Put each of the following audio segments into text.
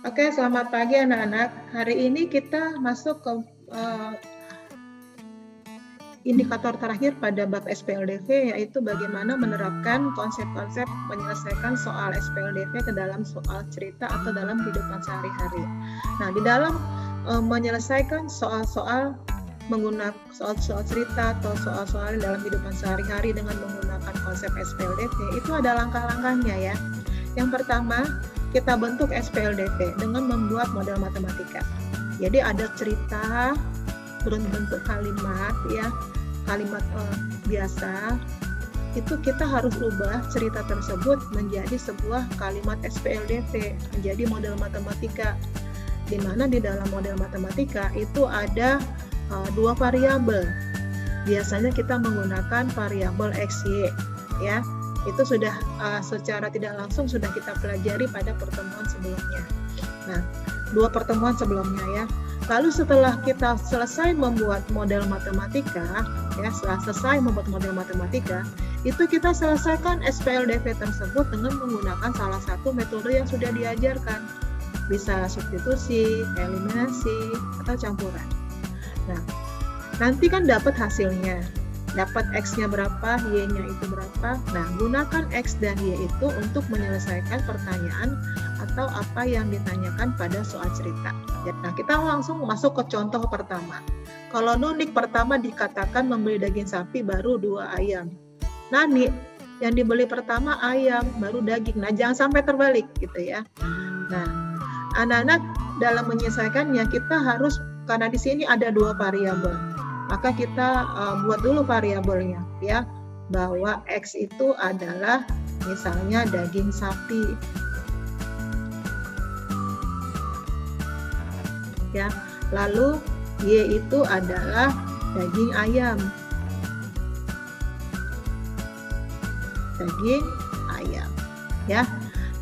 Oke, selamat pagi anak-anak. Hari ini kita masuk ke indikator terakhir pada bab SPLDV, yaitu bagaimana menerapkan konsep-konsep menyelesaikan soal SPLDV ke dalam soal cerita atau dalam kehidupan sehari-hari. Nah, di dalam menyelesaikan soal-soal menggunakan soal-soal cerita atau soal-soal dalam kehidupan sehari-hari dengan menggunakan konsep SPLDV, itu ada langkah-langkahnya ya. Yang pertama, kita bentuk SPLDV dengan membuat model matematika. Jadi ada cerita berbentuk kalimat ya, kalimat biasa. Itu kita harus ubah cerita tersebut menjadi sebuah kalimat SPLDV, menjadi model matematika. Di mana di dalam model matematika itu ada dua variabel. Biasanya kita menggunakan variabel X, Y ya. Itu sudah secara tidak langsung sudah kita pelajari pada pertemuan sebelumnya. Nah, dua pertemuan sebelumnya ya. Lalu setelah kita selesai membuat model matematika, ya setelah selesai membuat model matematika, itu kita selesaikan SPLDV tersebut dengan menggunakan salah satu metode yang sudah diajarkan. Bisa substitusi, eliminasi, atau campuran. Nah, nanti kan dapat hasilnya. Dapat X-nya berapa, Y-nya itu berapa. Nah, gunakan X dan Y itu untuk menyelesaikan pertanyaan atau apa yang ditanyakan pada soal cerita. Nah, kita langsung masuk ke contoh pertama. Kalau Nunik pertama dikatakan membeli daging sapi baru 2 ayam. Nani yang dibeli pertama ayam baru daging. Nah, jangan sampai terbalik gitu ya. Nah, anak-anak dalam menyelesaikannya kita harus, karena di sini ada dua variabel. Maka kita buat dulu variabelnya ya, bahwa X itu adalah misalnya daging sapi ya, lalu Y itu adalah daging ayam, ya.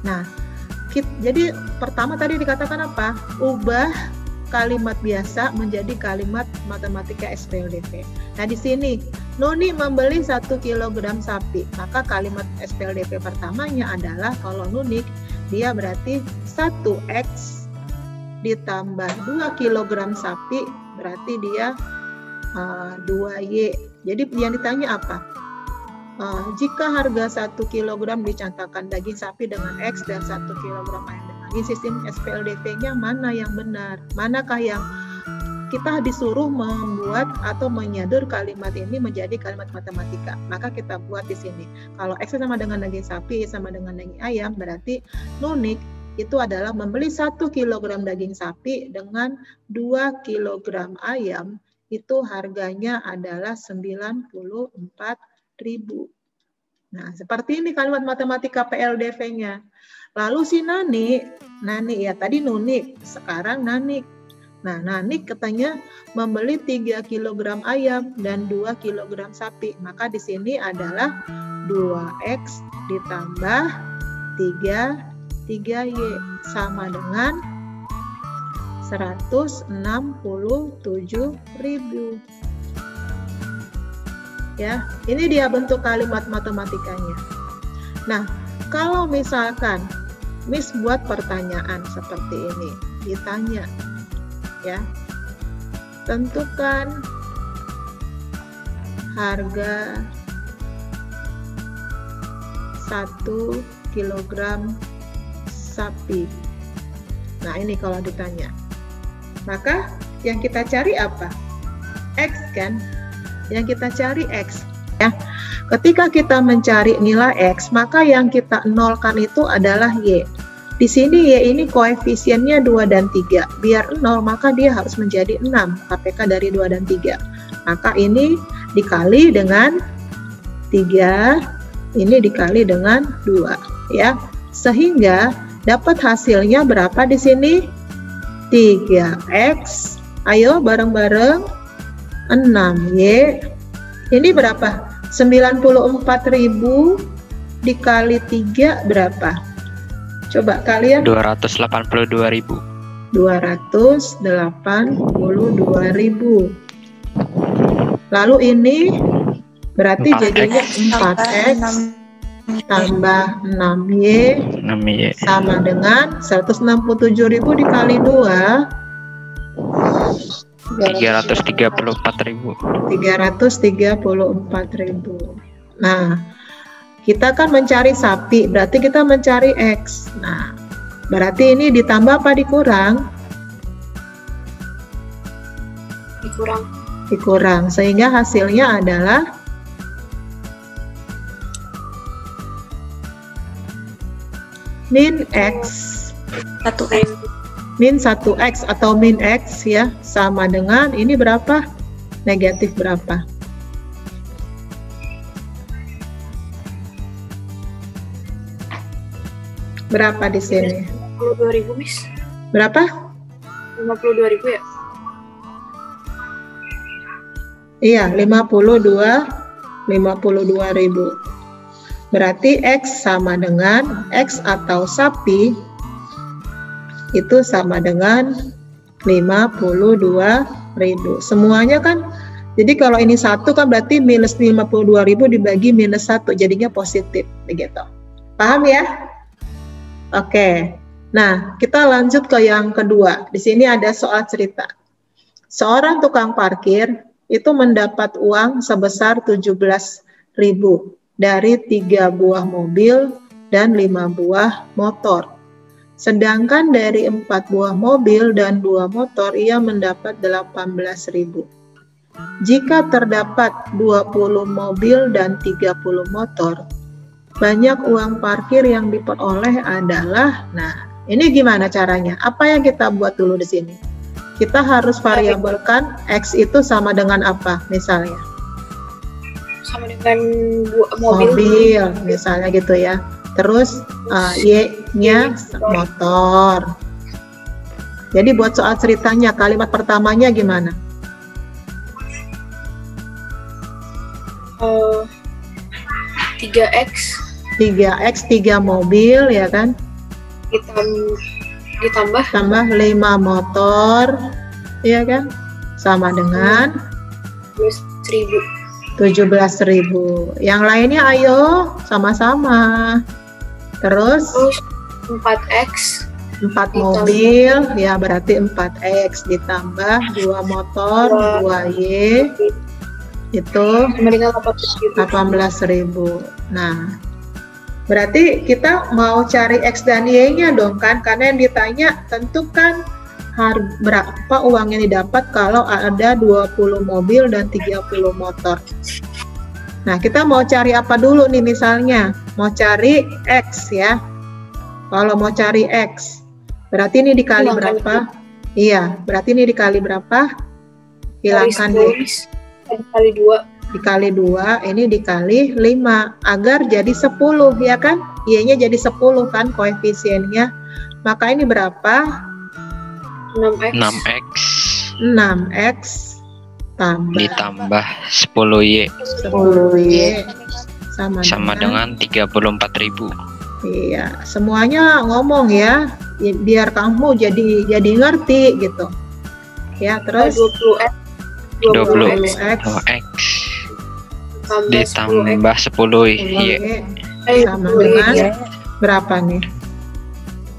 Nah, jadi pertama tadi dikatakan apa? Ubah kalimat biasa menjadi kalimat matematika SPLDV. Nah, di sini Nuni membeli 1 kg sapi. Maka kalimat SPLDV pertamanya adalah kalau Nunik dia berarti 1X ditambah 2 kg sapi berarti dia 2Y. Jadi yang ditanya apa? Jika harga 1 kg dicatatkan daging sapi dengan X dan 1 kg ayam dengan Y, sistem SPLDV-nya mana yang benar? Manakah yang kita disuruh membuat atau menyadur kalimat ini menjadi kalimat matematika? Maka kita buat di sini. Kalau X sama dengan daging sapi sama dengan daging ayam, berarti Nunik itu adalah membeli 1 kg daging sapi dengan 2 kg ayam, itu harganya adalah 94.000. Nah, seperti ini kalimat matematika PLDV-nya. Lalu si Nani ya tadi Nunik, sekarang Nanik. Nah, Nanik katanya membeli 3 kg ayam dan 2 kg sapi. Maka di sini adalah 2X ditambah 3Y sama dengan 167.000. Ya, ini dia bentuk kalimat matematikanya. Nah, kalau misalkan Miss buat pertanyaan seperti ini, ditanya ya, tentukan harga 1 kg sapi. Nah, ini kalau ditanya, maka yang kita cari apa? X kan? Yang kita cari X ya. Ketika kita mencari nilai X, maka yang kita nolkan itu adalah Y. Di sini Y ini koefisiennya 2 dan 3. Biar 0, maka dia harus menjadi 6. KPK dari 2 dan 3. Maka ini dikali dengan 3, ini dikali dengan 2 ya. Sehingga dapat hasilnya berapa di sini? 3X. Ayo bareng-bareng. 6Y. Ini berapa? 94.000 dikali 3 berapa? Coba kalian. 282.000. 282.000. Lalu ini berarti 4X. jadinya 4X tambah 6Y 6Y. Sama dengan 167.000 dikali 2. 334.000. 334.000. Nah, kita kan mencari sapi, berarti kita mencari X. Nah, berarti ini ditambah apa dikurang? Dikurang, sehingga hasilnya adalah min X. 1X. Min 1X atau min X ya, sama dengan ini berapa? Negatif berapa? Berapa di sini? 52.000, Miss. Berapa? 52.000 ya? Iya, 52.000. Berarti X sama dengan X atau sapi itu sama dengan 52.000. Semuanya kan, jadi kalau ini 1 kan berarti minus 52.000 dibagi minus 1, jadinya positif, begitu. Paham ya? Oke. Nah, kita lanjut ke yang kedua. Di sini ada soal cerita. Seorang tukang parkir itu mendapat uang sebesar 17.000 dari 3 buah mobil dan 5 buah motor. Sedangkan dari 4 buah mobil dan 2 motor ia mendapat 18.000. Jika terdapat 20 mobil dan 30 motor, banyak uang parkir yang diperoleh adalah, nah ini gimana caranya? Apa yang kita buat dulu di sini? Kita harus variabelkan X itu sama dengan apa misalnya? Sama dengan mobil. Misalnya gitu ya. Terus Y-nya motor. Jadi buat soal ceritanya, kalimat pertamanya gimana? 3X 3 mobil ya kan? Ditambah 5 motor ya kan? Sama dengan 17.000. Yang lainnya ayo sama-sama. Terus 4X 4 mobil ya berarti 4X ditambah 2 motor 2Y itu 18.000. Nah, berarti kita mau cari X dan Y-nya dong kan, karena yang ditanya tentukan berapa uang yang didapat kalau ada 20 mobil dan 30 motor. Nah, kita mau cari apa dulu nih misalnya? Mau cari X ya. Kalau mau cari X, berarti ini dikali berapa? Iya, berarti ini dikali berapa? Hilangkan dikali 2. Dikali 2, ini dikali 5 agar jadi 10 ya kan? Y-nya jadi 10 kan koefisiennya. Maka ini berapa? 6X ditambah 10Y. 10Y sama dengan 34.000. Iya, semuanya ngomong ya, biar kamu jadi ngerti gitu. Ya, terus 20X ditambah 10Y sama dengan berapa nih?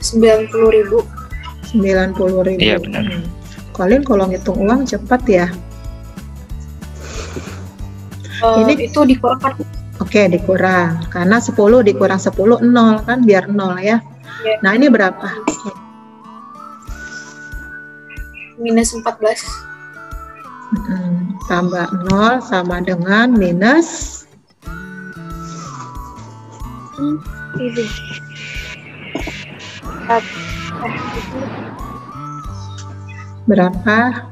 90.000. 90.000. Iya benar. Kalian kalau ngitung uang cepat ya. Ini itu dikurangkan. Oke, dikurang. Karena 10 dikurang 10 0 kan, biar 0 ya. Nah, ini berapa? Minus 14. Tambah 0 sama dengan minus berapa?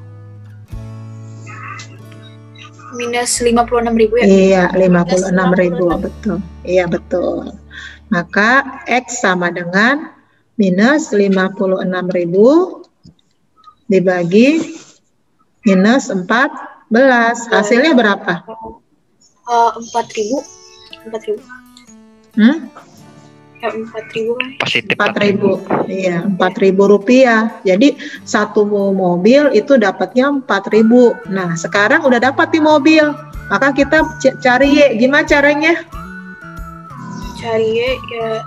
Minus 56.000 ya? Iya, 56.000, betul. Iya, betul. Maka X sama dengan minus 56.000 dibagi minus 14. Hasilnya berapa? 4.000. 4.000. 4.000 kan? Positif 4.000. Iya, 4.000 rupiah. Jadi satu mobil itu dapatnya 4.000. Nah, sekarang udah dapat di mobil. Maka kita cari Y. Gimana caranya? Cari Y ya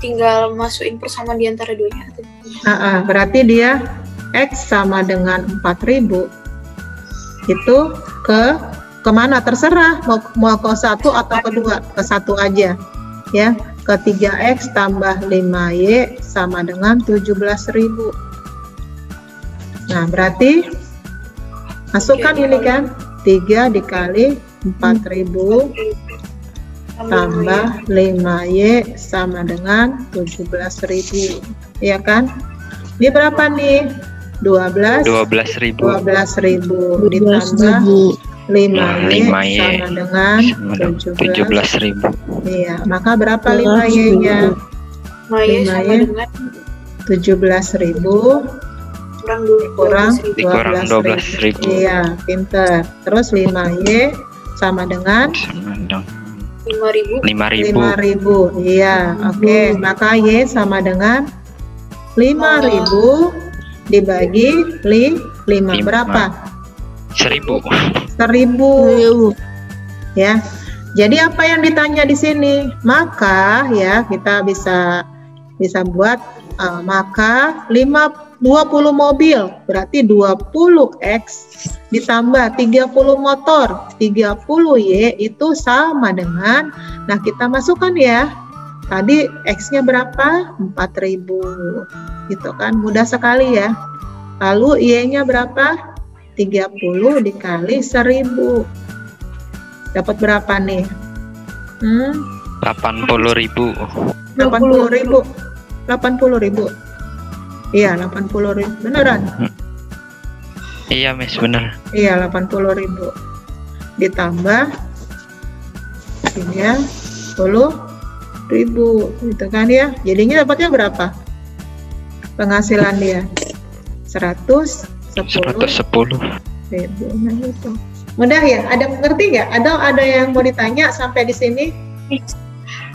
tinggal masukin persamaan di antara duanya. Berarti dia X sama dengan 4.000 itu kemana terserah, mau ke 1 atau ke 2, ke 1 aja ya, ke 3X tambah 5Y sama dengan 17.000. Nah berarti masukkan ini kan 3 dikali 4.000 tambah 5Y sama dengan 17.000, ya kan? Ini berapa nih? 12.000 ditambah 5Y sama dengan 17.000. Iya, maka berapa 5Y-nya? 5Y sama dengan 17.000 kurang 12.000. Iya, pinter. Terus 5Y sama dengan 5.000. 5.000. Iya, oke. Maka Y sama dengan 5.000 dibagi 5 berapa? 1.000. 1.000. Ya. Jadi apa yang ditanya di sini? Maka ya kita bisa buat maka 20 mobil berarti 20X ditambah 30 motor 30Y itu sama dengan, nah kita masukkan ya, tadi X-nya berapa? 4.000 gitu kan, mudah sekali ya. Lalu Y-nya berapa? 30 dikali 1.000 dapat berapa nih? 80.000. 80.000. Iya, 80.000. Beneran? Iya, Miss, bener. Iya, 80.000. Ditambah 30.000 gitu kan ya. Jadinya dapatnya berapa? Penghasilan dia 110.000. Nah, gitu. Mudah ya? Ada ngerti nggak? Ada yang mau ditanya sampai di sini?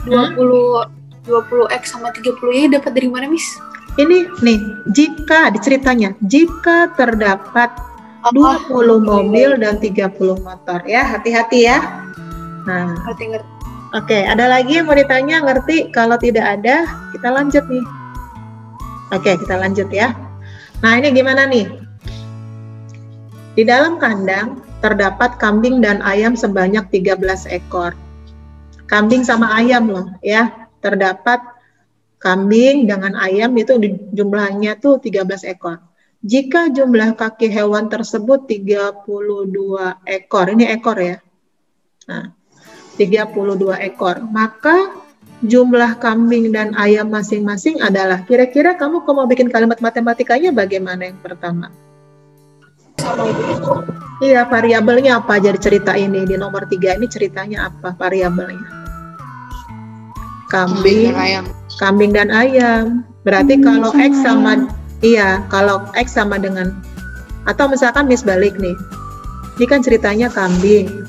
20X sama 30Y dapat dari mana, Miss? Ini nih, jika diceritanya, jika terdapat 20 mobil dan 30 motor ya, hati-hati ya. Nah, oke, ada lagi yang mau ditanya, ngerti? Kalau tidak ada, kita lanjut nih. Oke, kita lanjut ya. Nah, ini gimana nih? Di dalam kandang terdapat kambing dan ayam sebanyak 13 ekor. Kambing sama ayam loh ya, terdapat kambing dengan ayam itu jumlahnya tuh 13 ekor. Jika jumlah kaki hewan tersebut 32 ekor, ini ekor ya. Nah, 32 ekor, maka jumlah kambing dan ayam masing-masing adalah, kira-kira kamu kalau mau bikin kalimat matematikanya bagaimana yang pertama? Iya, variabelnya apa aja di cerita ini, di nomor 3 ini ceritanya apa variabelnya? Kambing dan ayam. Berarti kalau X sama, iya, kalau X sama dengan, atau misalkan Miss balik nih, ini kan ceritanya kambing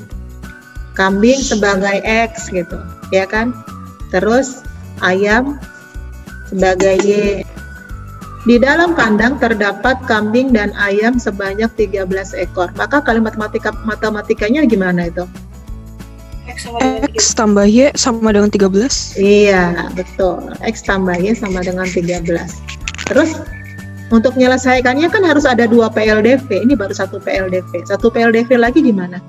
sebagai X gitu, ya kan? Terus ayam sebagai Y. Di dalam kandang terdapat kambing dan ayam sebanyak 13 ekor. Maka kalimat matematikanya gimana itu? X tambah Y sama dengan 13. Iya, betul. X tambah Y sama dengan 13. Terus untuk menyelesaikannya kan harus ada 2 PLDV. Ini baru 1 PLDV. 1 PLDV lagi gimana?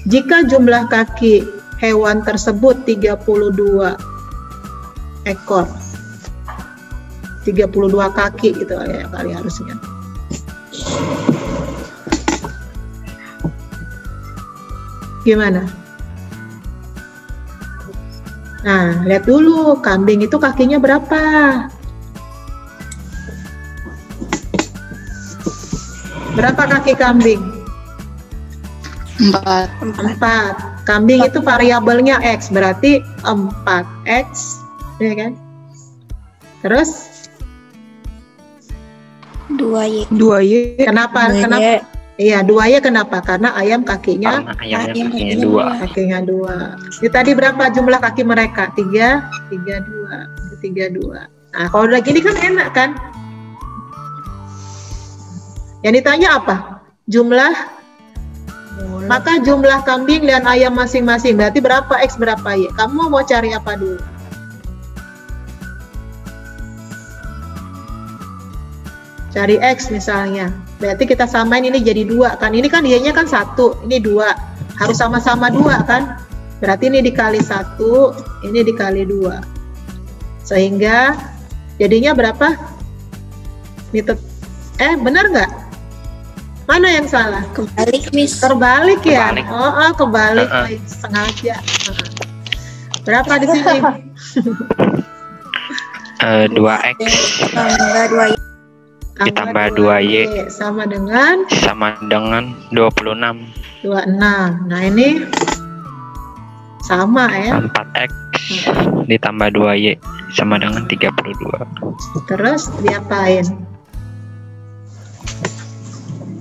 Jika jumlah kaki hewan tersebut 32 ekor. 32 kaki gitu ya kali harusnya. Gimana? Nah, lihat dulu kambing itu kakinya berapa? Berapa kaki kambing? 4. Kambing itu variabelnya X, berarti 4X, ya kan? Terus 2Y. Kenapa? Iya, 2Y kenapa? Karena ayam kakinya kakinya 2. Kakinya 2. Ini tadi berapa jumlah kaki mereka? 32. Nah, kalau udah gini kan enak kan? Yang ditanya apa? Jumlah. Maka jumlah kambing dan ayam masing-masing. Berarti berapa X berapa Y? Kamu mau cari apa dulu? cari X misalnya. Berarti kita samain ini jadi 2 kan. Ini kan Y-nya kan 1, ini 2. Harus sama-sama 2 kan. Berarti ini dikali 1, ini dikali 2. Sehingga jadinya berapa? Benar nggak? Mana yang salah? Kebalik, Miss. Terbalik ya? Kebalik. Kebalik. Sengaja. Berapa di sini? 2X Tambah 2 Y. ditambah 2Y sama dengan 26. 26. Nah, ini sama ya. 4X ditambah 2Y sama dengan 32. Terus diapain?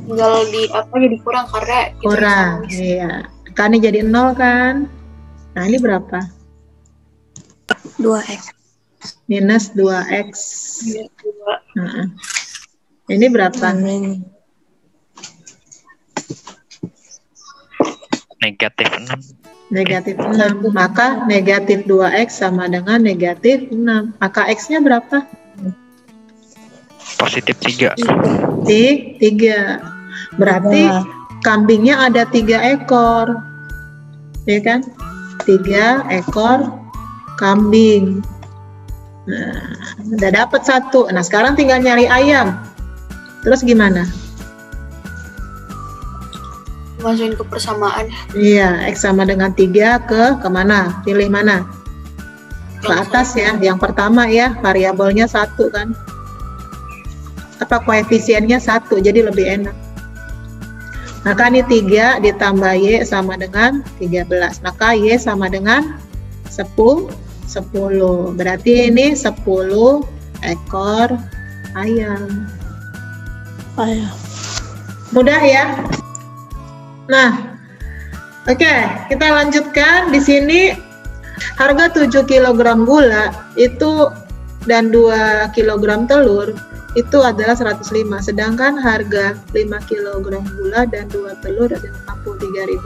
Tinggal jadi kurang karena kita Kurang. sama, Miss. Iya. Kan ini jadi 0 kan? Nah, ini berapa? 2X. Minus 2X. Iya, 2. Nah, ini berapa? Negatif 6. Negatif 6. Maka negatif 2X sama dengan negatif 6. Maka X-nya berapa? Positif 3. 3. Berarti kambingnya ada 3 ekor. Ya kan? 3 ekor kambing. Nah, udah dapat 1. Nah, sekarang tinggal nyari ayam. Terus gimana? Masukin ke persamaan. Iya, X sama dengan 3 ke kemana? Pilih mana? Ke atas ya, yang pertama ya, variabelnya 1 kan. Apa koefisiennya 1, jadi lebih enak. Maka ini 3 ditambah Y sama dengan 13. Maka Y sama dengan 10. Berarti ini 10 ekor ayam. Mudah ya? Nah, oke, kita lanjutkan. Di sini harga 7 kg gula itu dan 2 kg telur itu adalah 105, sedangkan harga 5 kg gula dan 2 telur adalah 63.000.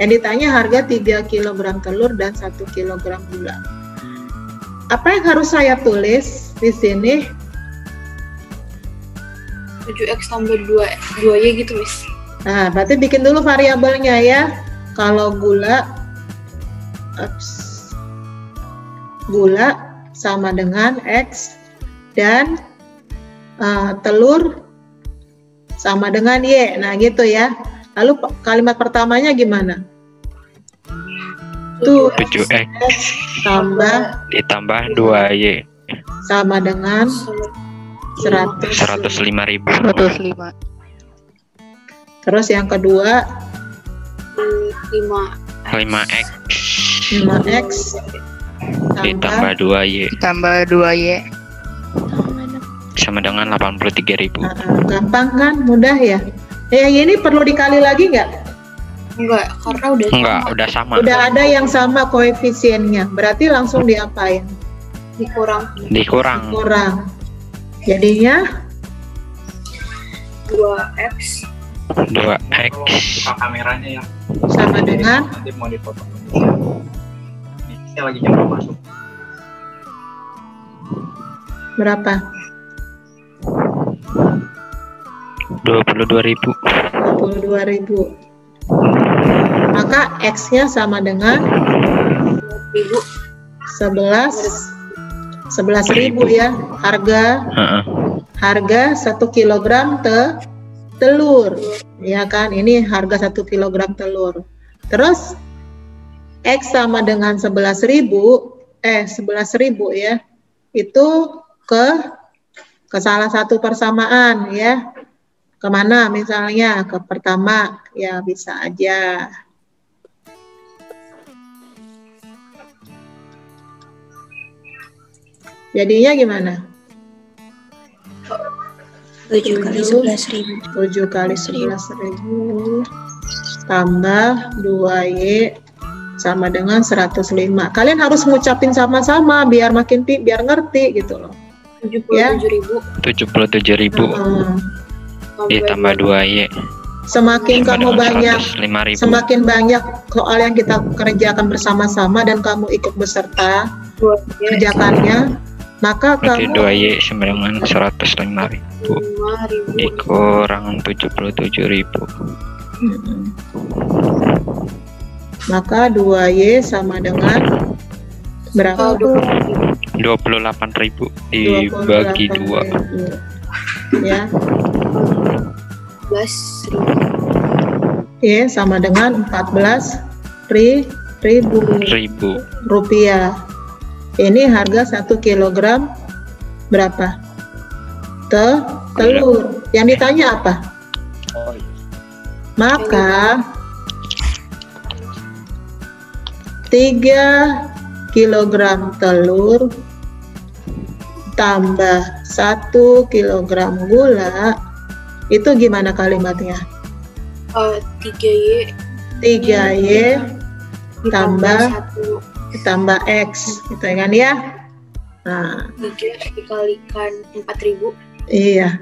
Yang ditanya harga 3 kg telur dan 1 kg gula. Apa yang harus saya tulis di sini? 7X tambah 2Y gitu, Miss. Nah, berarti bikin dulu variabelnya ya. Kalau gula sama dengan X dan telur sama dengan Y. Nah, gitu ya. Lalu kalimat pertamanya gimana? 7X tambah ditambah 2Y sama dengan 105.000. 105. Terus yang kedua 5X 5X ditambah 2Y Tambah 2Y. sama dengan 83.000. Gampang kan? Mudah ya? Ini perlu dikali lagi nggak? Enggak, karena udah Enggak, sama. udah sama. Udah ada yang sama koefisiennya. Berarti langsung diapain? dikurang Dikurang Jadinya 2X 2X Buka kameranya ya. sama dengan Nanti mau dipoto. Ini saya lagi coba masuk. berapa? 22.000. 22.000. Maka X-nya sama dengan 11.000 ya. Harga 1 kilogram telur. Ya kan? Ini harga 1 kilogram telur. Terus X sama dengan 11.000 ya. Itu ke salah satu persamaan ya. Kemana misalnya? Ke pertama ya, bisa aja. Jadinya gimana? 7 kali 11.000. 7 kali 11.000 tambah 2Y sama dengan 105. Kalian harus ngucapin sama-sama biar biar ngerti gitu loh. 77.000 77.000 ditambah 2Y Semakin sama kamu dengan banyak 105.000. semakin banyak soal yang kita kerjakan bersama-sama dan kamu ikut beserta kerjakannya, Maka Berarti kamu 2Y sama dengan 105.000 5.000. dikurang 77.000. Maka 2Y sama dengan berapa? 28.000 dibagi 2. 28.000. Ya. 14.000. Y sama dengan 14.000 rupiah. Ini harga 1 kilogram berapa? Telur. Yang ditanya apa? Oh iya. Maka 3 kilogram telur tambah 1 kilogram gula, itu gimana kalimatnya? 3Y 3Y ditambah tambah X, gitu kan ya? Nah, 3 dikalikan 4.000. iya.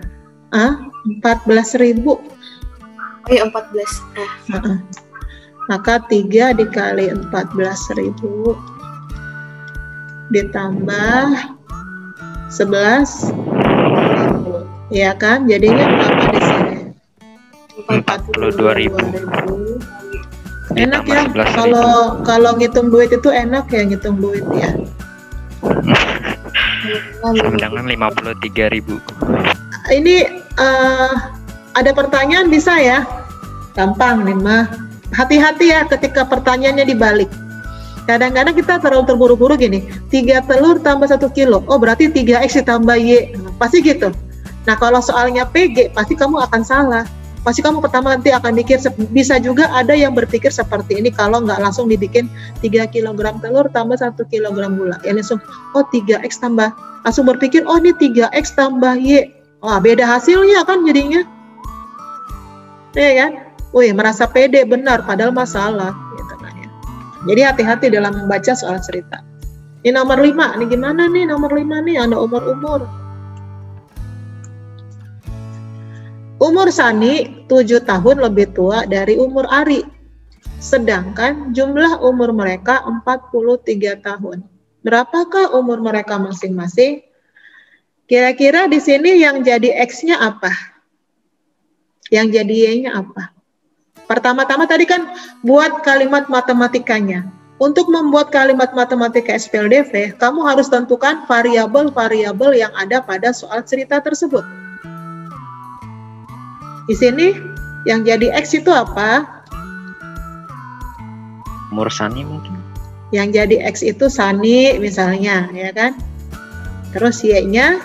14.000. Oh iya 14. Maka 3 dikali 14.000 ditambah 11.000. Ya kan? Jadinya berapa di sini? 42.000 Enak ya, ditambah 11.000. kalau ngitung duit itu enak ya, ngitung duit ya. Sama dengan 53.000. Ini ada pertanyaan bisa ya? Gampang nih mah. Hati-hati ya ketika pertanyaannya dibalik. Kadang-kadang kita terlalu terburu-buru gini, 3 telur tambah 1 kilo, oh berarti 3X ditambah Y, pasti gitu. Nah kalau soalnya PG, pasti kamu akan salah. Pasti kamu pertama nanti akan mikir, bisa juga ada yang berpikir seperti ini kalau nggak langsung dibikin 3 kg telur tambah 1 kg gula. Ya langsung, oh 3X tambah, langsung berpikir, oh ini 3X tambah Y. Wah beda hasilnya kan jadinya. Iya kan? Wih merasa pede benar, padahal masalah. Gitu kan ya. Jadi hati-hati dalam membaca soal cerita. Ini nomor 5, ini gimana nih nomor 5 nih, ada umur-umur. Umur Sani 7 tahun lebih tua dari umur Ari. Sedangkan jumlah umur mereka 43 tahun. Berapakah umur mereka masing-masing? Kira-kira di sini yang jadi X-nya apa? Yang jadi Y-nya apa? Pertama-tama tadi kan buat kalimat matematikanya. Untuk membuat kalimat matematika SPLDV, kamu harus tentukan variabel-variabel yang ada pada soal cerita tersebut. Di sini yang jadi X itu apa? Umur Sani mungkin. Yang jadi X itu Sani misalnya, ya kan? Terus Y-nya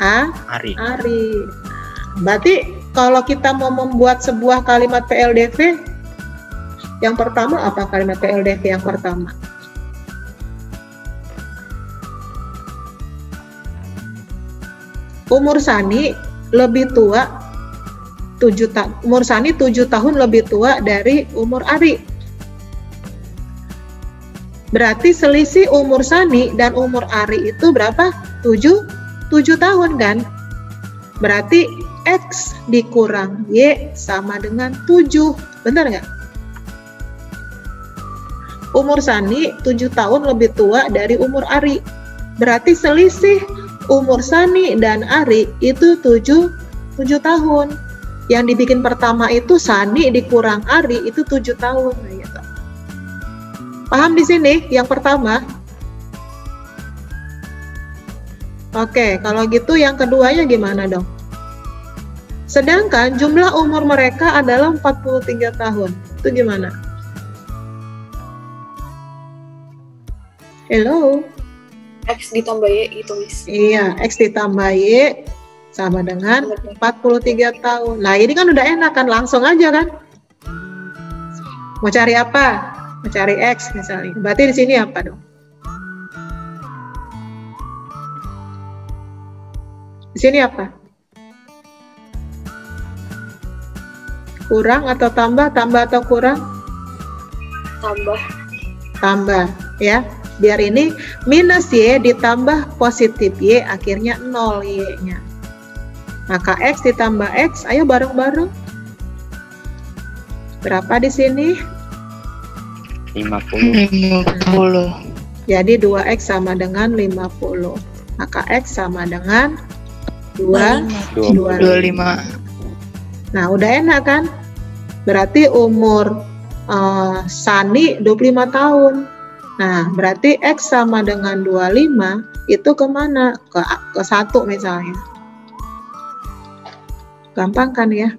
Ari. Berarti kalau kita mau membuat sebuah kalimat PLDV, yang pertama apa kalimat PLDV yang pertama? Umur Sani lebih tua umur Sani 7 tahun lebih tua dari umur Ari. Berarti selisih umur Sani dan umur Ari itu berapa? 7 tahun kan? Berarti X dikurang Y sama dengan 7. Benar nggak? Umur Sani 7 tahun lebih tua dari umur Ari. Berarti selisih umur Sani dan Ari itu 7 tahun. Yang dibikin pertama itu Sani dikurang Ari itu 7 tahun. Nah, gitu. Paham di sini yang pertama? Oke, kalau gitu yang keduanya gimana dong? Sedangkan jumlah umur mereka adalah 43 tahun. Itu gimana? Hello? X ditambah Y gitu, Miss. Iya, X ditambah Y sama dengan 43 tahun. Nah, ini kan udah enak kan, langsung aja kan. Mau cari apa? Mau cari X misalnya. Berarti di sini apa dong? Di sini apa? Kurang atau tambah? Tambah atau kurang? Tambah, ya. Biar ini minus Y ditambah positif Y, akhirnya 0 Y-nya. Maka X ditambah X, ayo bareng-bareng. Berapa di sini? 50. Jadi 2X sama dengan 50. Maka X sama dengan 25. 25. Nah, udah enak kan? Berarti umur Sani 25 tahun. Nah, berarti X sama dengan 25 itu kemana? Ke 1 misalnya. Gampang kan ya?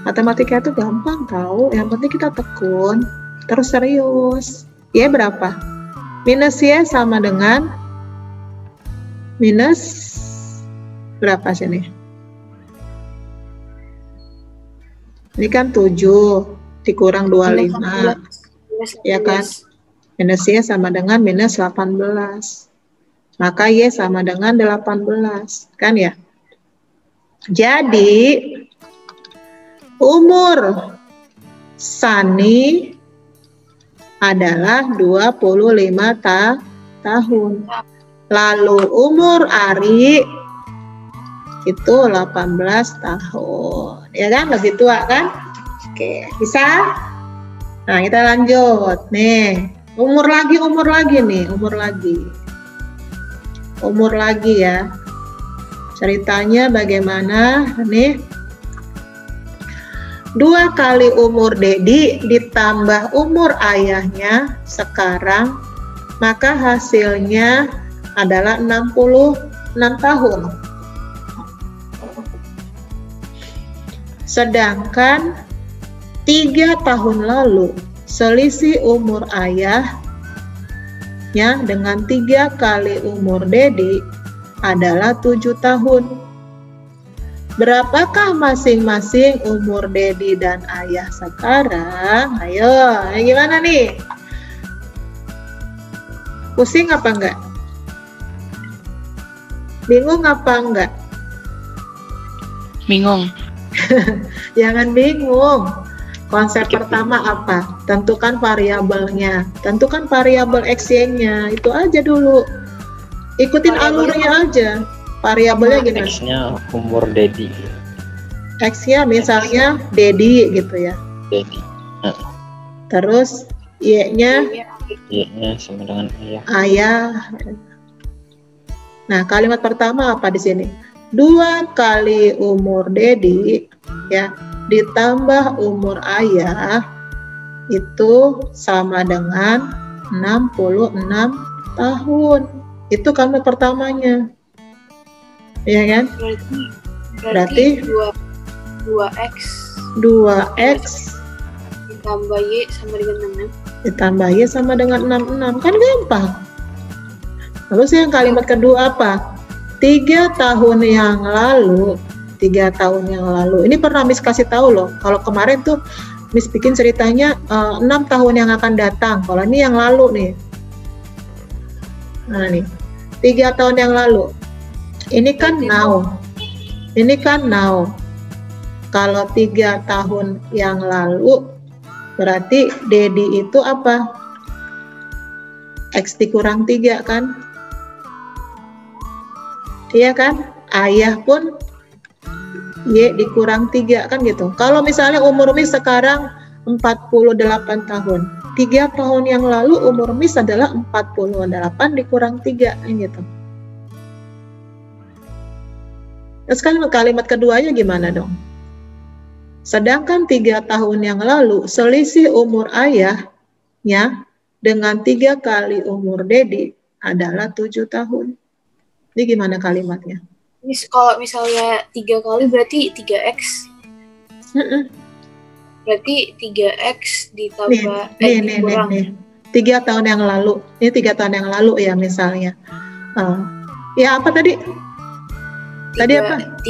Matematika itu gampang tahu. Yang penting kita tekun, terus serius. Y berapa? Minus Y sama dengan minus berapa sini? Ini kan 7 dikurang 25, ya kan? Minus Y sama dengan minus 18. Maka Y sama dengan 18, kan ya? Jadi, umur Sani adalah 25 tahun. Lalu umur Ari itu 18 tahun. Ya kan? Lebih tua kan? Oke, bisa? Nah, kita lanjut. Nih, umur lagi nih, umur lagi ya. Ceritanya bagaimana? Nih, 2 kali umur Dedi ditambah umur ayahnya sekarang, maka hasilnya adalah 66 tahun. Sedangkan 3 tahun lalu selisih umur ayahnya dengan 3 kali umur Dedi adalah 7 tahun. Berapakah masing-masing umur Dedi dan ayah sekarang? Ayo, gimana nih? Pusing apa enggak? Bingung apa enggak? Bingung. Jangan bingung. Konsep pertama apa? Tentukan variabelnya. Tentukan variabel X-Y-nya. Itu aja dulu. Ikutin alurnya aja. Variabelnya gimana? X-nya umur Dedi. X-nya misalnya Dedi gitu ya. Dedi. Terus Y-nya Y-nya sama dengan ayah. ayah. Nah, kalimat pertama apa di sini? 2 kali umur Dedi ya ditambah umur ayah itu sama dengan 66 tahun. Itu kalimat pertamanya. Iya kan? Berarti 2x ditambah Y sama dengan 6. ditambah Y sama dengan 66. Kan gampang. Lalu yang kalimat kedua apa? 3 tahun yang lalu. Ini pernah Miss kasih tahu loh. Kalau kemarin tuh Miss bikin ceritanya 6 tahun yang akan datang. Kalau ini yang lalu nih. Nah nih, 3 tahun yang lalu. Ini kan now. Kalau 3 tahun yang lalu, berarti Dedi itu apa? X dikurang 3 kan? Iya kan? Ayah pun Y dikurang 3 kan gitu. Kalau misalnya umur Miss sekarang 48 tahun. 3 tahun yang lalu umur Miss adalah 48 dikurang 3 gitu. Terus kalimat keduanya gimana dong? Sedangkan 3 tahun yang lalu selisih umur ayahnya dengan 3 kali umur Dedi adalah 7 tahun. Ini gimana kalimatnya? Kalau misalnya 3 kali berarti 3x. Berarti 3x ditambah dikurang. Nih. 3 tahun yang lalu. Ini 3 tahun yang lalu ya misalnya. Ya apa tadi? Tadi apa?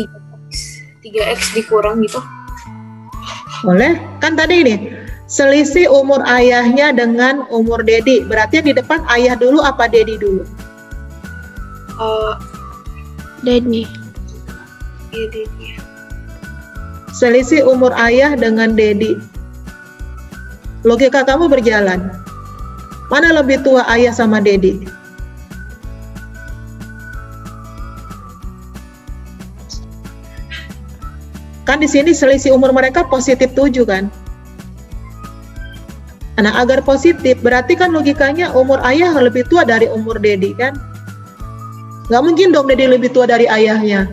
3x dikurang gitu. Boleh? Kan tadi ini selisih umur ayahnya dengan umur Dedi. Berarti yang di depan ayah dulu apa Dedi dulu? Dedi. Iya, Dedi. Selisih umur ayah dengan Dedi. Logika kamu berjalan. Mana lebih tua ayah sama Dedi? Kan di sini selisih umur mereka positif 7 kan? Nah, agar positif berarti kan logikanya umur ayah lebih tua dari umur Dedi kan? Nggak mungkin dong Dedi lebih tua dari ayahnya.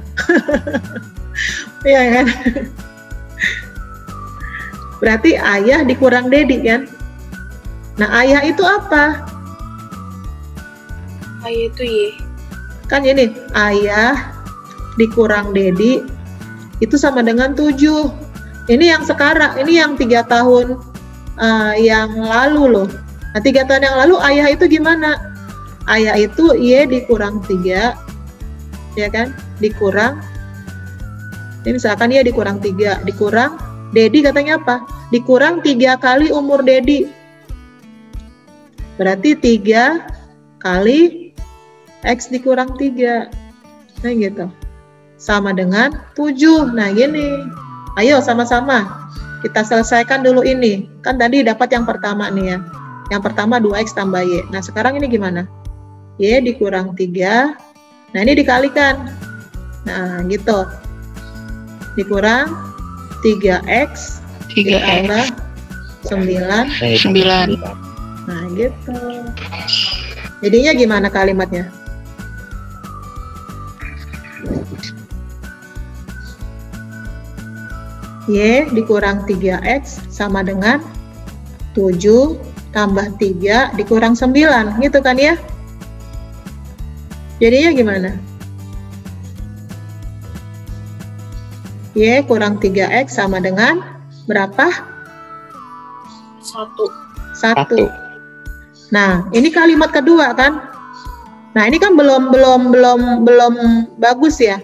Iya kan? Berarti ayah dikurang Dedi kan? Nah, ayah itu apa? Ayah itu Y. Kan ini, ayah dikurang Dedi itu sama dengan 7. Ini yang sekarang, ini yang 3 tahun yang lalu loh. Nah, 3 tahun yang lalu ayah itu gimana? Ayah itu Y dikurang 3, ya kan? Dikurang, ini misalkan Y dikurang 3, dikurang Dedi katanya apa? Dikurang 3 kali umur Dedi. Berarti 3 kali X dikurang 3. Nah gitu. Sama dengan 7. Nah gini. Ayo sama-sama. Kita selesaikan dulu ini. Kan tadi dapat yang pertama nih ya. Yang pertama 2X tambah Y. Nah sekarang ini gimana? Y dikurang 3. Nah ini dikalikan. Nah gitu. Dikurang 3X ditambah 9. Nah gitu. Jadinya gimana kalimatnya? Y dikurang 3X sama dengan 7 tambah 3 dikurang 9, gitu kan ya? Jadinya gimana? Y kurang 3X sama dengan berapa? 1. Nah, ini kalimat kedua kan? Nah, ini kan belum bagus ya.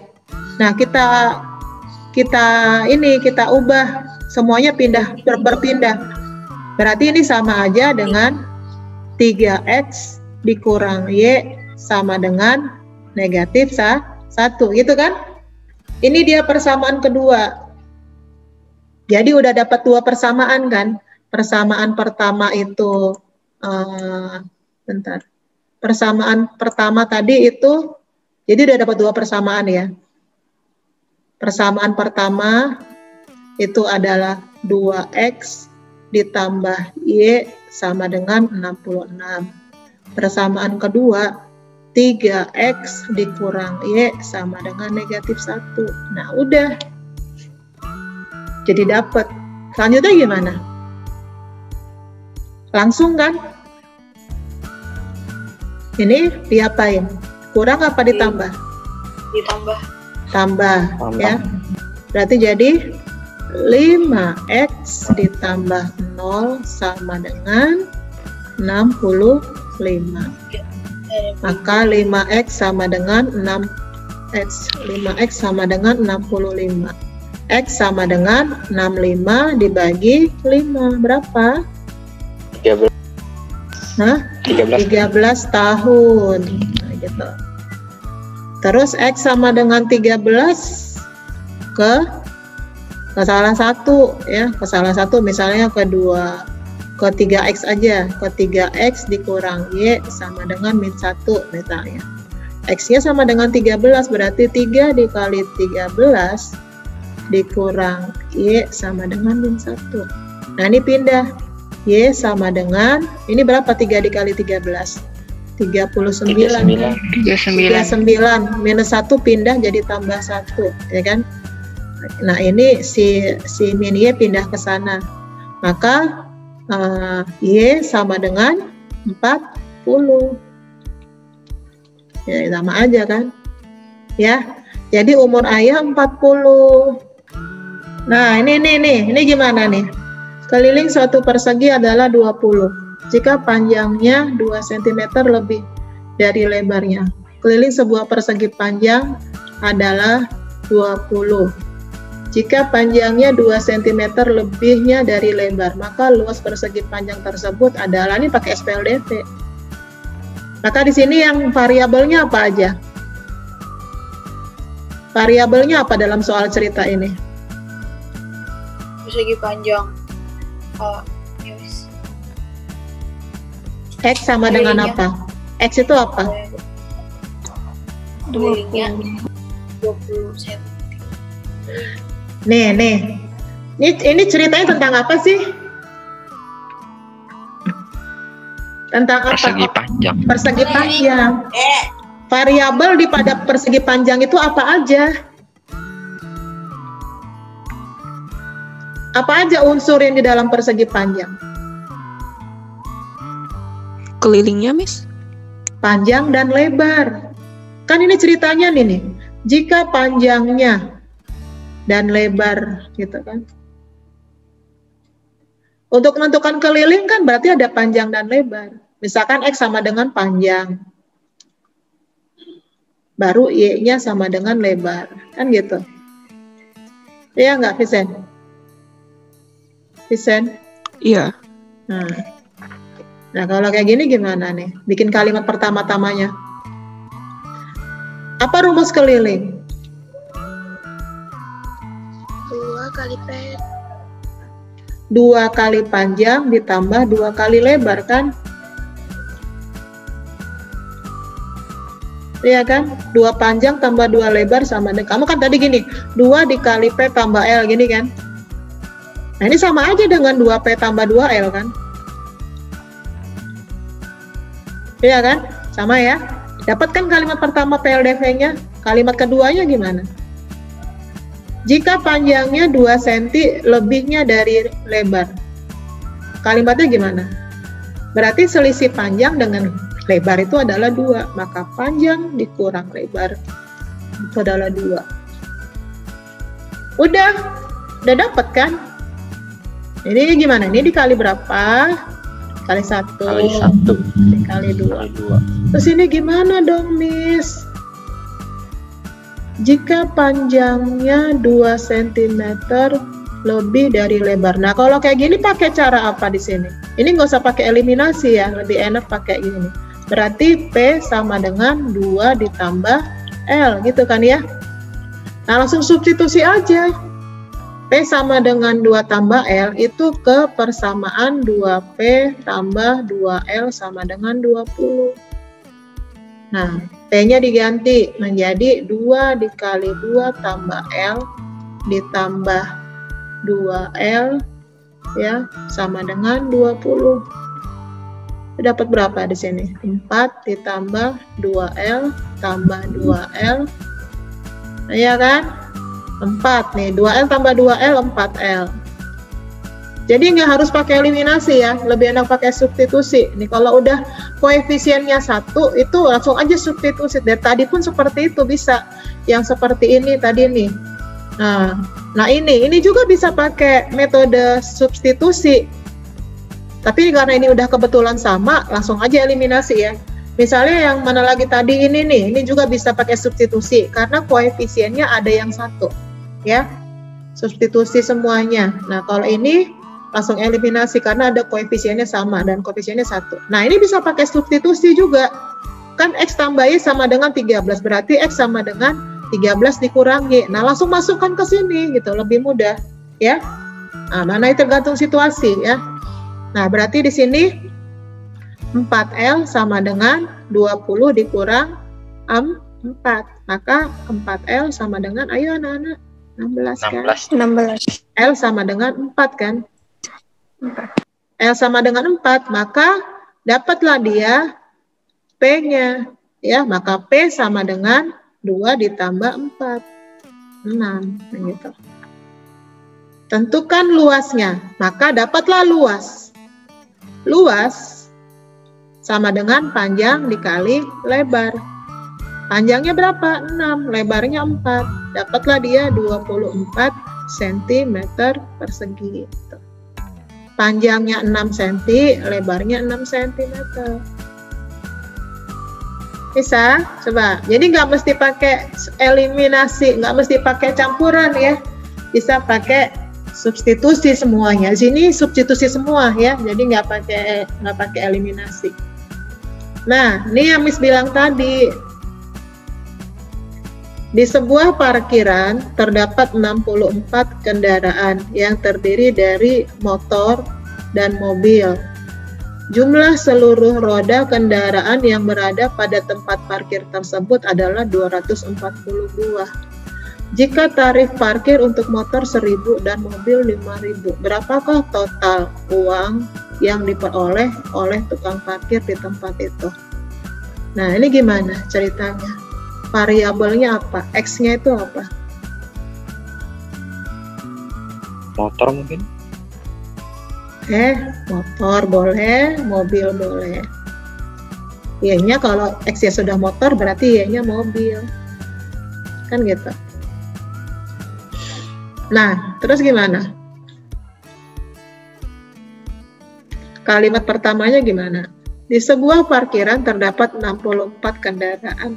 Nah, kita ubah semuanya berpindah. Berarti ini sama aja dengan 3X dikurang Y sama dengan negatif 1, gitu kan? Ini dia persamaan kedua. Jadi udah dapat 2 persamaan kan? Persamaan pertama itu Persamaan pertama tadi itu jadi udah dapat 2 persamaan ya. Persamaan pertama itu adalah 2X ditambah Y sama dengan 66. Persamaan kedua 3X dikurang Y sama dengan negatif 1. Nah, udah. Jadi dapat. Selanjutnya gimana? Langsung kan? Ini diapain? Kurang apa ditambah? Tambah. Ya. Berarti jadi 5X ditambah 0 sama dengan 65. Maka 5X sama dengan 5X sama dengan 65. X sama dengan 65 dibagi 5 berapa? 13. Hah? 13 tahun. Nah, gitu. Terus X sama dengan 13 ke salah satu ya, ke salah satu misalnya ke 3X aja, ke 3X dikurang Y sama dengan min 1 misalnya. X-nya sama dengan 13 berarti 3 dikali 13 dikurang Y sama dengan min 1. Nah ini pindah. Y sama dengan, ini berapa 3 dikali 13? 39. 39. Minus 1 pindah jadi tambah 1, ya kan? Nah ini si min Y pindah ke sana. Maka Y sama dengan 40. Ya sama aja kan? Ya. Jadi umur ayah 40. Nah, ini gimana nih? Keliling suatu persegi adalah 20. Jika panjangnya 2 cm lebih dari lebarnya. Keliling sebuah persegi panjang adalah 20. Jika panjangnya 2 cm lebihnya dari lebar, maka luas persegi panjang tersebut adalah, ini pakai SPLDV. Maka di sini yang variabelnya apa aja? Variabelnya apa dalam soal cerita ini? Persegi panjang. X sama dengan apa? X itu apa? Kelilingnya 20 cm. Nih. Ini ceritanya tentang apa sih? Tentang apa? Persegi panjang. Persegi panjang. variabel di pada persegi panjang itu apa aja? Apa aja unsur yang di dalam persegi panjang? Kelilingnya, Miss? Panjang dan lebar. Kan ini ceritanya nih. Jika panjangnya dan lebar, gitu kan. Untuk menentukan keliling kan berarti ada panjang dan lebar. Misalkan X sama dengan panjang. Baru Y-nya sama dengan lebar. Kan gitu. Iya nggak, Vincent? Vincent? Iya. Nah, kalau kayak gini gimana nih? Bikin kalimat pertama-tamanya. Apa rumus keliling? 2 kali P. 2 kali panjang ditambah 2 kali lebar, kan? Iya kan? 2 panjang tambah 2 lebar sama dengan, kamu kan tadi gini, 2 dikali P tambah L, gini kan? Nah, ini sama aja dengan 2P tambah 2L, kan? Iya kan? Sama ya? Dapatkan kalimat pertama PLDV-nya, kalimat keduanya gimana? Jika panjangnya 2 cm lebihnya dari lebar, kalimatnya gimana? Berarti selisih panjang dengan lebar itu adalah 2, maka panjang dikurang lebar itu adalah 2. Udah dapat kan? Ini gimana? Ini dikali berapa? Kali 1. Kali 1. Dikali 2. Kali 2. Terus ini gimana dong, Miss? Jika panjangnya 2 cm lebih dari lebar. Nah, kalau kayak gini pakai cara apa di sini? Ini nggak usah pakai eliminasi ya, lebih enak pakai gini. Berarti P sama dengan 2 ditambah L, gitu kan ya? Nah, langsung substitusi aja. P sama dengan 2 tambah L itu ke persamaan 2P tambah 2L sama dengan 20. Nah, P-nya diganti menjadi 2 dikali 2 tambah L ditambah 2L ya sama dengan 20. Dapat berapa di sini? 4 ditambah 2L tambah 2L. Ya kan? 4 nih, 2L tambah 2L, 4L. Jadi nggak harus pakai eliminasi ya, lebih enak pakai substitusi. Nih kalau udah koefisiennya 1, itu langsung aja substitusi. Dari tadi pun seperti itu bisa. Yang seperti ini tadi nih. Nah ini juga bisa pakai metode substitusi. Tapi karena ini udah kebetulan sama, langsung aja eliminasi ya. Misalnya yang mana lagi tadi ini nih, ini juga bisa pakai substitusi karena koefisiennya ada yang 1. Ya, substitusi semuanya. Nah, kalau ini langsung eliminasi karena ada koefisiennya sama dan koefisiennya 1. Nah, ini bisa pakai substitusi juga. Kan X tambah Y sama dengan 13, berarti X sama dengan 13 dikurangi. Nah, langsung masukkan ke sini gitu, lebih mudah, ya. Nah, mana itu tergantung situasi ya. Nah, berarti di sini 4L sama dengan 20 dikurang 4. Maka 4L sama dengan, ayo anak-anak, 16 kan? 16. L sama dengan 4 kan? 4. L sama dengan 4, maka dapatlah dia P-nya. Ya, maka P sama dengan 2 ditambah 4. 6, gitu. Tentukan luasnya, maka dapatlah luas. Luas sama dengan panjang dikali lebar. Panjangnya berapa? 6, lebarnya 4. Dapatlah dia 24 cm persegi. Panjangnya 6 cm, lebarnya 6 cm. Bisa? Coba. Jadi nggak mesti pakai eliminasi, nggak mesti pakai campuran ya. Bisa pakai substitusi semuanya. Sini substitusi semua ya. Jadi nggak pakai eliminasi. Nah, ini yang Miss bilang tadi. Di sebuah parkiran terdapat 64 kendaraan yang terdiri dari motor dan mobil. Jumlah seluruh roda kendaraan yang berada pada tempat parkir tersebut adalah 240 buah. Jika tarif parkir untuk motor 1.000 dan mobil 5.000, berapakah total uang yang diperoleh oleh tukang parkir di tempat itu? Nah, ini gimana ceritanya? Variabelnya apa? X-nya itu apa? Motor mungkin. Motor boleh, mobil boleh. Y-nya kalau X-nya sudah motor berarti Y-nya mobil. Kan gitu. Nah, terus gimana? Kalimat pertamanya gimana? Di sebuah parkiran terdapat 64 kendaraan.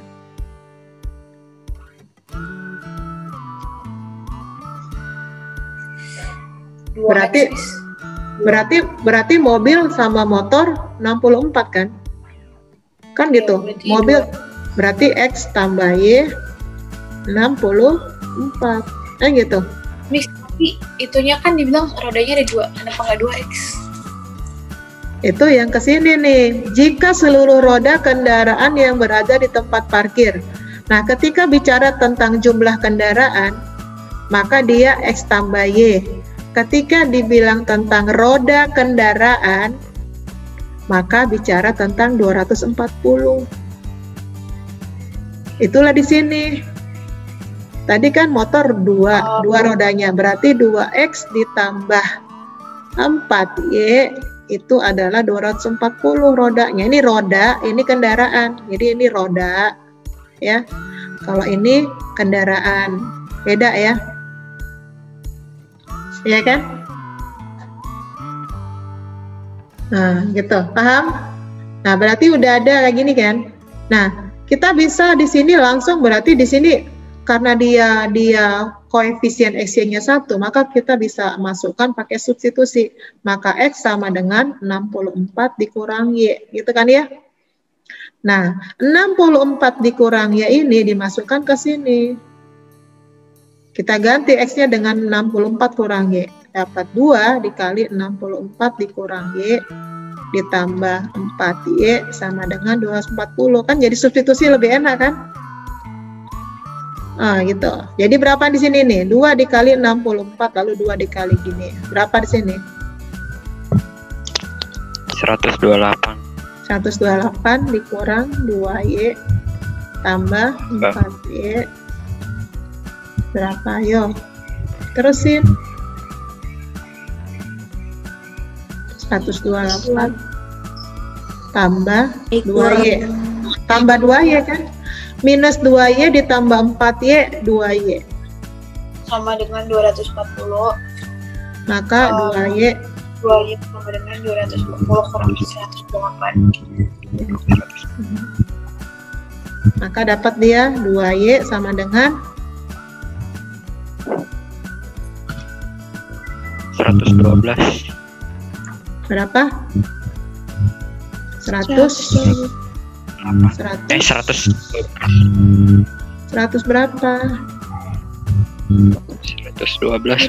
Berarti mobil sama motor 64 kan? Kan gitu. Mobil berarti X tambah Y 64. Gitu. Miss, tapi itunya kan dibilang rodanya ada 2, kenapa nggak 2X? Itu yang kesini nih. Jika seluruh roda kendaraan yang berada di tempat parkir. Nah, ketika bicara tentang jumlah kendaraan, maka dia X tambah Y. Ketika dibilang tentang roda kendaraan, maka bicara tentang 240. Itulah di sini. Tadi kan motor 2 rodanya, berarti 2X ditambah 4Y itu adalah 240 rodanya. Ini roda, ini kendaraan. Jadi ini roda, ya. Kalau ini kendaraan, beda ya. Iya kan? Nah, gitu. Paham? Nah, berarti udah ada kayak gini kan? Nah, kita bisa di sini langsung, berarti di sini karena dia koefisien X-nya 1, maka kita bisa masukkan pakai substitusi. Maka X sama dengan 64 dikurang Y, gitu kan ya? Nah, 64 dikurang Y ini dimasukkan ke sini. Kita ganti X-nya dengan 64 kurang Y. Dapat 2 dikali 64 dikurang Y ditambah 4Y sama dengan 240. Kan jadi substitusi lebih enak kan? Gitu. Jadi berapa di sini nih? 2 dikali 64 lalu 2 dikali gini. Berapa di sini? 128. 128 dikurang 2Y tambah 4Y. Berapa? Ayo. Terusin. 128 tambah 2Y. Tambah 2Y kan? Minus 2Y ditambah 4Y, 2Y. Sama dengan 240. Maka 2Y 2Y sama dengan 240 kurang 128. Maka dapat dia 2Y sama dengan 112. Berapa? 100 berapa? 112.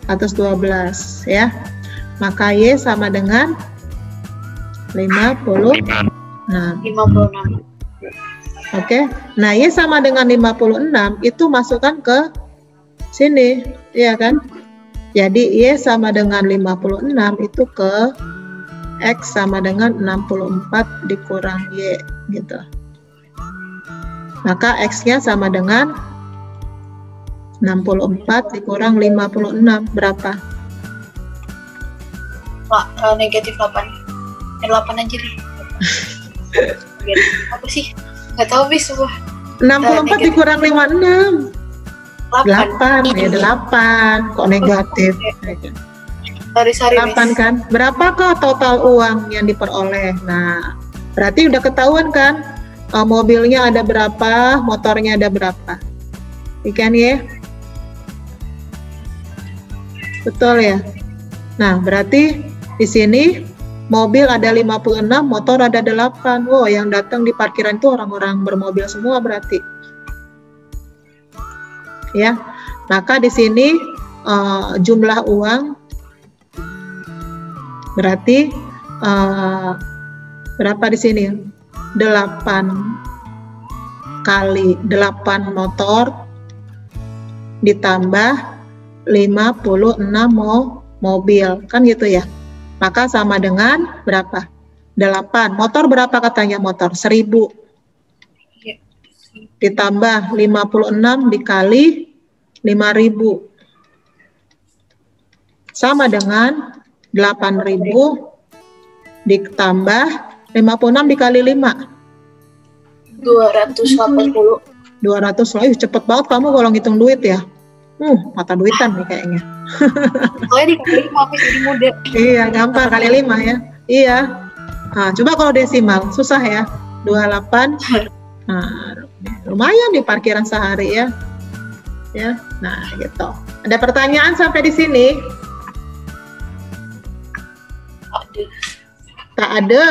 112 ya. Maka Y sama dengan 56. 56. Oke. Nah, Y sama dengan 56 itu masukkan ke sini, ya kan? Jadi Y sama dengan 56 itu ke X sama dengan 64 dikurang Y gitu. Maka X-nya sama dengan 64 dikurang 56 berapa? Negatif 8. 8 aja deh. Apa sih? Nggak tahu bis semua. 64 dikurang 56. 8 ya 8. Kok negatif? Sorry 8 kan? Berapakah total uang yang diperoleh? Nah, berarti udah ketahuan kan? Mobilnya ada berapa, motornya ada berapa? Ikan ya? Betul ya? Nah, berarti di sini mobil ada 56, motor ada 8. Wow, yang datang di parkiran itu orang-orang bermobil semua berarti. Ya, maka di sini jumlah uang berarti berapa di sini? 8 kali 8 motor ditambah 56 mobil, kan gitu ya. Maka sama dengan berapa? 8. Motor berapa katanya motor? 1000. Iya. Ditambah 56 dikali 5000. Sama dengan 8000 ditambah 56 dikali 5. 280. 200. Ih, cepet banget kamu kalau ngitung duit ya. Mata duitan nih kayaknya. Soalnya dikali 5 Miss, jadi mudah. Iya, gampang kali 5 ya. Iya. Nah, coba kalau desimal, susah ya. 28. Nah, lumayan di parkiran sehari ya. Ya, nah gitu. Ada pertanyaan sampai di sini? Aduh. Tak ada.